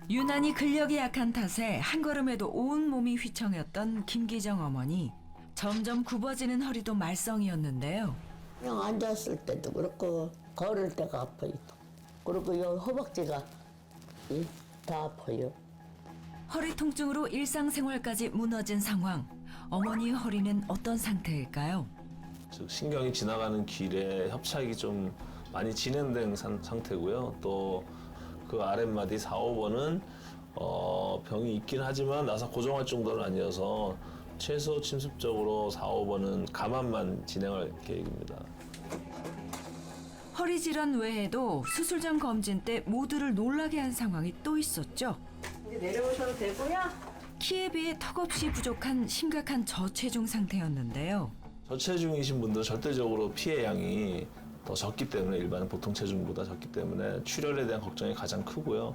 유난히 근력이 약한 탓에 한 걸음에도 온 몸이 휘청였던 김기정 어머니. 점점 굽어지는 허리도 말썽이었는데요. 그냥 앉았을 때도 그렇고 걸을 때가 아파요. 그리고 여기 허벅지가 다 아파요. 허리 통증으로 일상생활까지 무너진 상황. 어머니의 허리는 어떤 상태일까요? 즉 신경이 지나가는 길에 협착이 좀 많이 진행된 상태고요. 또 그 아랫마디 4, 5번은 병이 있긴 하지만 나사 고정할 정도는 아니어서 최소 침습적으로 4, 5번은 감압만 진행할 계획입니다. 허리 질환 외에도 수술 전 검진 때 모두를 놀라게 한 상황이 또 있었죠. 이제 내려오셔도 되고요. 키에 비해 턱없이 부족한 심각한 저체중 상태였는데요. 저체중이신 분들은 절대적으로 피해 양이 더 적기 때문에 일반 보통 체중보다 적기 때문에 출혈에 대한 걱정이 가장 크고요.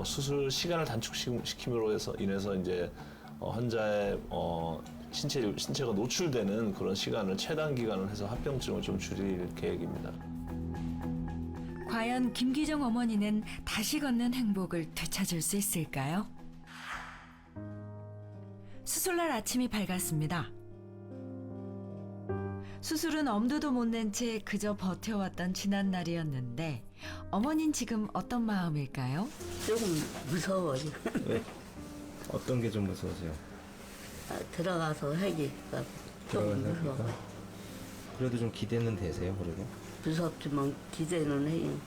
수술 시간을 단축시킴으로 인해서 이제 환자의 신체가 노출되는 그런 시간을 최단 기간을 해서 합병증을 좀 줄일 계획입니다. 과연 김기정 어머니는 다시 걷는 행복을 되찾을 수 있을까요? 수술날 아침이 밝았습니다. 수술은 엄두도 못 낸 채 그저 버텨왔던 지난 날이었는데 어머닌 지금 어떤 마음일까요? 조금 무서워요. 네? 어떤 게 좀 무서우세요? 들어가서 하기가 조금 무서워. 그래도 좀 기대는 되세요, 그래도? 무섭지만 기대는 해요.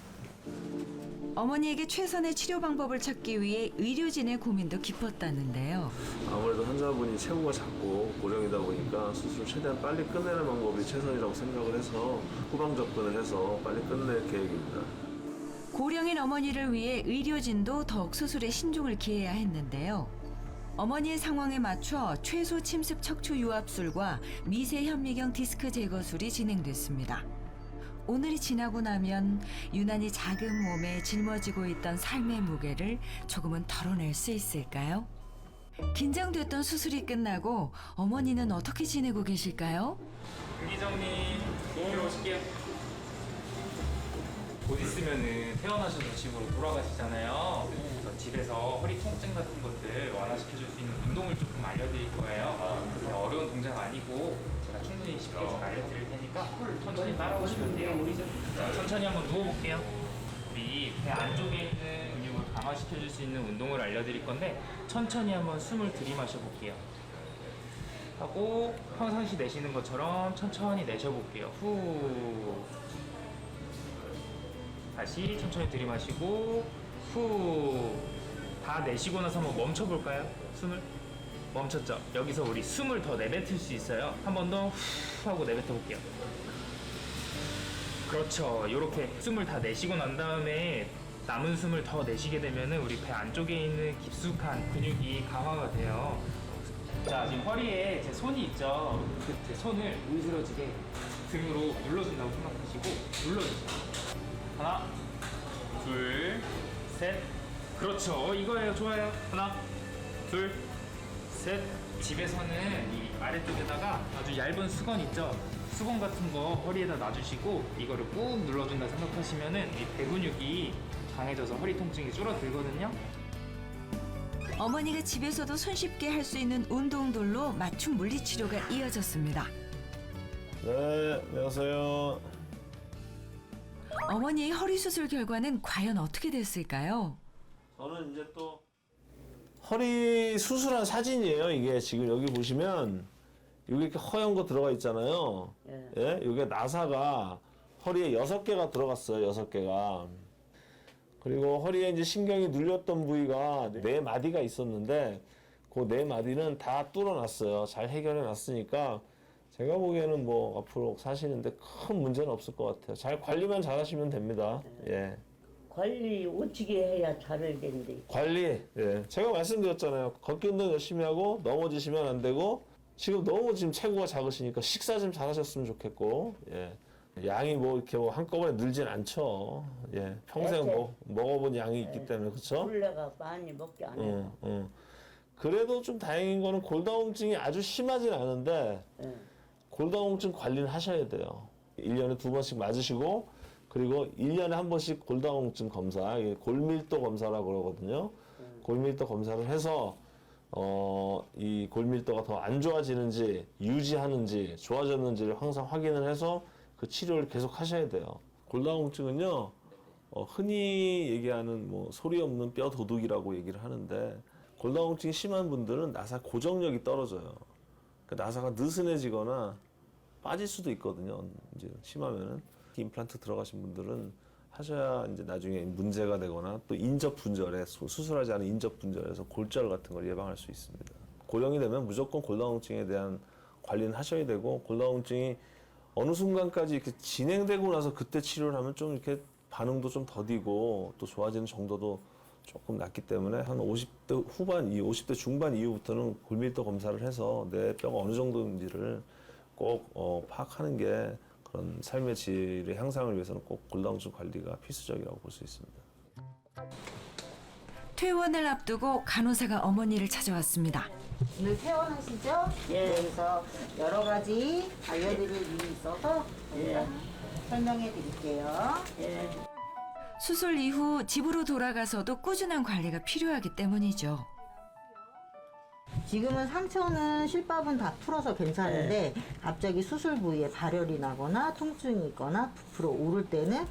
어머니에게 최선의 치료 방법을 찾기 위해 의료진의 고민도 깊었다는데요. 아무래도 환자분이 체구가 작고 고령이다 보니까 수술 최대한 빨리 끝내는 방법이 최선이라고 생각을 해서 후방 접근을 해서 빨리 끝낼 계획입니다. 고령인 어머니를 위해 의료진도 더욱 수술에 신중을 기해야 했는데요. 어머니의 상황에 맞춰 최소 침습 척추 유압술과 미세 현미경 디스크 제거술이 진행됐습니다. 오늘이 지나고 나면 유난히 작은 몸에 짊어지고 있던 삶의 무게를 조금은 덜어낼 수 있을까요? 긴장됐던 수술이 끝나고 어머니는 어떻게 지내고 계실까요? 김기정님, 이리로 오실게요. 곧 있으면은 태어나셔서 집으로 돌아가시잖아요. 그래서 집에서 허리 통증 같은 것들 완화시켜줄 수 있는 운동을 조금 알려드릴 거예요. 그렇게 어려운 동작 아니고 제가 충분히 쉽게 잘 알려드릴 테니까 천천히 따라오시면 돼요. 자, 천천히 한번 누워볼게요. 우리 배 안쪽에 있는 근육을 강화시켜줄 수 있는 운동을 알려드릴 건데 천천히 한번 숨을 들이마셔 볼게요. 하고 평상시 내쉬는 것처럼 천천히 내쉬어볼게요. 후. 다시 천천히 들이마시고 후. 다 내쉬고 나서 한번 멈춰볼까요? 숨을 멈췄죠? 여기서 우리 숨을 더 내뱉을 수 있어요. 한 번 더 후 하고 내뱉어볼게요. 그렇죠. 이렇게 숨을 다 내쉬고 난 다음에 남은 숨을 더 내쉬게 되면 우리 배 안쪽에 있는 깊숙한 근육이 강화가 돼요. 자, 지금 허리에 제 손이 있죠? 제 손을 으스러지게 등으로 눌러준다고 생각하시고 눌러주세요. 하나, 둘, 셋. 그렇죠. 이거예요. 좋아요. 하나, 둘, 셋. 집에서는 이 아래쪽에다가 아주 얇은 수건 있죠? 수건 같은 거 허리에다 놔주시고 이거를 꾹 눌러준다 생각하시면은 이 배 근육이 강해져서 허리 통증이 줄어들거든요. 어머니가 집에서도 손쉽게 할 수 있는 운동들로 맞춤 물리치료가 이어졌습니다. 네, 안녕하세요. 어머니의 허리 수술 결과는 과연 어떻게 됐을까요? 저는 이제 또 허리 수술한 사진이에요. 이게 지금 여기 보시면 여기 이렇게 허연 거 들어가 있잖아요. 예, 이게 나사가 허리에 6개가 들어갔어요. 6개가. 그리고 허리에 이제 신경이 눌렸던 부위가 4마디가 있었는데 그 4마디는 다 뚫어놨어요. 잘 해결해 놨으니까 제가 보기에는 뭐 앞으로 사시는데 큰 문제는 없을 것 같아요. 잘 관리만 잘 하시면 됩니다. 예. 관리 어떻게 해야 잘하겠는데. 관리, 예. 제가 말씀드렸잖아요. 걷기 운동 열심히 하고 넘어지시면 안 되고 지금 너무 지금 체구가 작으시니까 식사 좀 잘하셨으면 좋겠고, 예. 양이 뭐 이렇게 뭐 한꺼번에 늘진 않죠. 예. 평생 먹어본 양이 있기 때문에, 그쵸? 술래가 많이 먹지 않아요. 그래도 좀 다행인 거는 골다공증이 아주 심하진 않은데, 예. 골다공증 관리는 하셔야 돼요. 1년에 2번씩 맞으시고, 그리고 1년에 한 번씩 골다공증 검사, 이게 골밀도 검사라고 그러거든요. 골밀도 검사를 해서 이 골밀도가 더 안 좋아지는지 유지하는지 좋아졌는지를 항상 확인을 해서 그 치료를 계속 하셔야 돼요. 골다공증은요, 흔히 얘기하는 뭐 소리 없는 뼈 도둑이라고 얘기를 하는데 골다공증이 심한 분들은 나사 고정력이 떨어져요. 그러니까 나사가 느슨해지거나 빠질 수도 있거든요. 이제 심하면은 임플란트 들어가신 분들은 하셔야 이제 나중에 문제가 되거나 또 인접 분절에 수술하지 않은 인접 분절에서 골절 같은 걸 예방할 수 있습니다. 고령이 되면 무조건 골다공증에 대한 관리는 하셔야 되고 골다공증이 어느 순간까지 이렇게 진행되고 나서 그때 치료를 하면 좀 이렇게 반응도 좀 더디고 또 좋아지는 정도도 조금 낮기 때문에 한 50대 후반, 50대 중반 이후부터는 골밀도 검사를 해서 내 뼈가 어느 정도인지를 꼭 파악하는 게 그런 삶의 질의 향상을 위해서는 꼭 골다공증 관리가 필수적이라고 볼 수 있습니다. 퇴원을 앞두고 간호사가 어머니를 찾아왔습니다. 오늘 퇴원하시죠? 예. 그래서 여러 가지 알려드릴 일이 있어서 예. 설명해 드릴게요. 예. 수술 이후 집으로 돌아가서도 꾸준한 관리가 필요하기 때문이죠. 지금은 상처는 실밥은 다 풀어서 괜찮은데 갑자기 수술 부위에 발열이 나거나 통증이 있거나 부풀어 오를 때는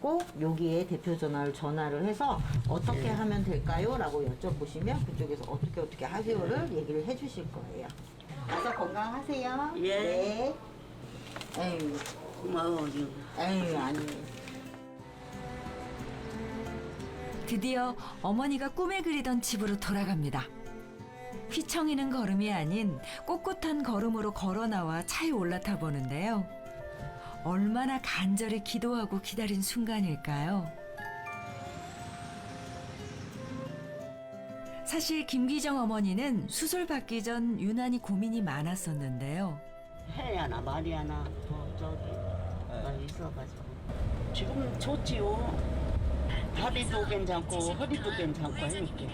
꼭 여기에 대표 전화를 해서 어떻게 하면 될까요? 라고 여쭤보시면 그쪽에서 어떻게 하세요를 얘기를 해 주실 거예요. 가서 건강하세요. 예. 네. 에휴, 고마워. 에휴, 아니에요. 드디어 어머니가 꿈에 그리던 집으로 돌아갑니다. 휘청이는 걸음이 아닌 꼿꼿한 걸음으로 걸어 나와 차에 올라타 보는데요. 얼마나 간절히 기도하고 기다린 순간일까요? 사실 김기정 어머니는 수술 받기 전 유난히 고민이 많았었는데요. 해야 하나 말이 하나 더 저기 많이 있어가지고 지금 좋지요. 다리도 괜찮고 허리도 괜찮고 이렇게.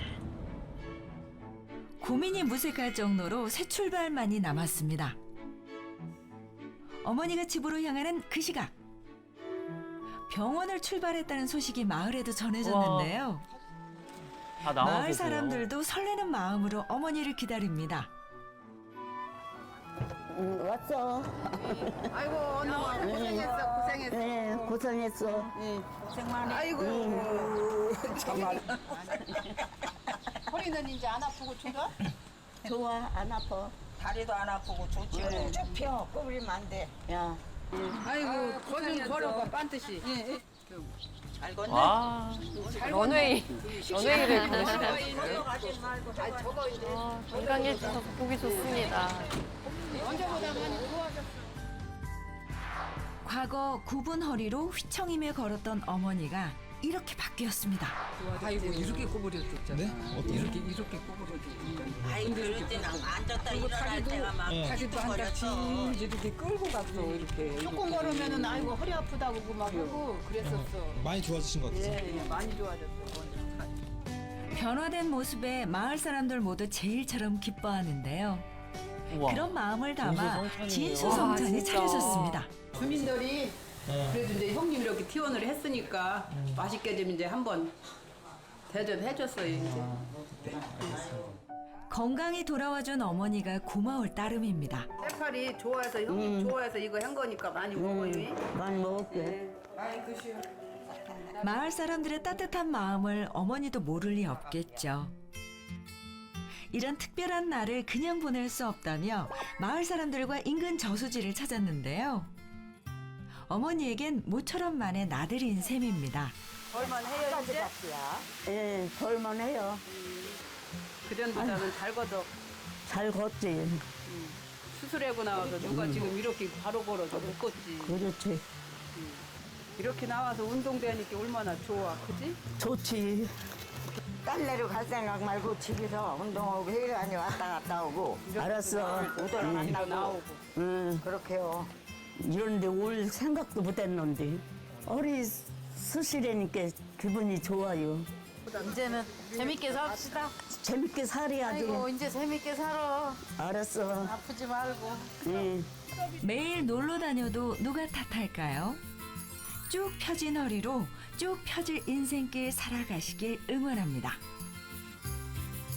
고민이 무색할 정도로 새 출발만이 남았습니다. 어머니가 집으로 향하는 그 시각. 병원을 출발했다는 소식이 마을에도 전해졌는데요. 마을 사람들도 설레는 마음으로 어머니를 기다립니다. 왔어. 아이고 언니 고생했어. 네, 고생했어. 아이고 정말. 허리는 이제 안 아프고 좋아? 좋아, 안 아파. 다리도 안 아프고 좋지. 쭉 펴. 꼬부리면 안 돼. 야, 아이고 거좀 걸어봐 반드시. 잘 걷네. 런웨이를 걸어가지 말고. 아 저거 이제 건강해져서 보기 좋습니다. 언제보다 많이 좋아졌어. 과거 굽은 허리로 휘청이며 걸었던 어머니가 이렇게 바뀌었습니다. 아이고 이렇게 꼬부려졌잖아. 네? 이렇게 꼬부려졌잖아. 아이 그럴 때는 앉았다 일어날 때가 막 다리도 한다치 이렇게 끌고 갔어 이렇게. 조금 걸으면은 아이고 허리 아프다고 막 하고 그랬었어. 많이 좋아지신 것 같아요. 예, 많이 좋아졌어. 변화된 모습에 마을 사람들 모두 제일처럼 기뻐하는데요. 그런 마음을 담아 진수성찬이 차려졌습니다. 주민들이 그래도 이제 형님 이렇게 티원을 했으니까 맛있게 좀 이제 한번 대접해줬어요 이제. 건강히 돌아와준 어머니가 고마울 따름입니다. 해파리 좋아해서 형님 좋아해서 이거 한 거니까 많이 먹어요. 많이 먹을게. 많이 드시오. 마을 사람들의 따뜻한 마음을 어머니도 모를 리 없겠죠. 이런 특별한 날을 그냥 보낼 수 없다며 마을 사람들과 인근 저수지를 찾았는데요. 어머니에겐 모처럼 만의 나들이인 셈입니다. 벌만 해요 이제. 예, 볼만해요. 그전보다는 잘 걷어. 잘 걷지. 수술하고 나와서 누가 지금 이렇게 바로 걸어서 못 걷지. 그렇지. 이렇게 나와서 운동되니까 얼마나 좋아, 그지? 좋지. 딸내로 갈 생각 말고 집에서 운동하고 회관이 왔다 갔다 오고. 알았어. 오더라 간다고 나오고. 그렇게요. 이런데 올 생각도 못했는데. 어리 수시라니까 기분이 좋아요. 이제는 재밌게 삽시다. 재밌게 살아야지. 아이고 이제 재밌게 살아. 알았어. 아프지 말고. 응. 매일 놀러 다녀도 누가 탓할까요? 쭉 펴진 허리로 쭉 펴질 인생길 살아가시길 응원합니다.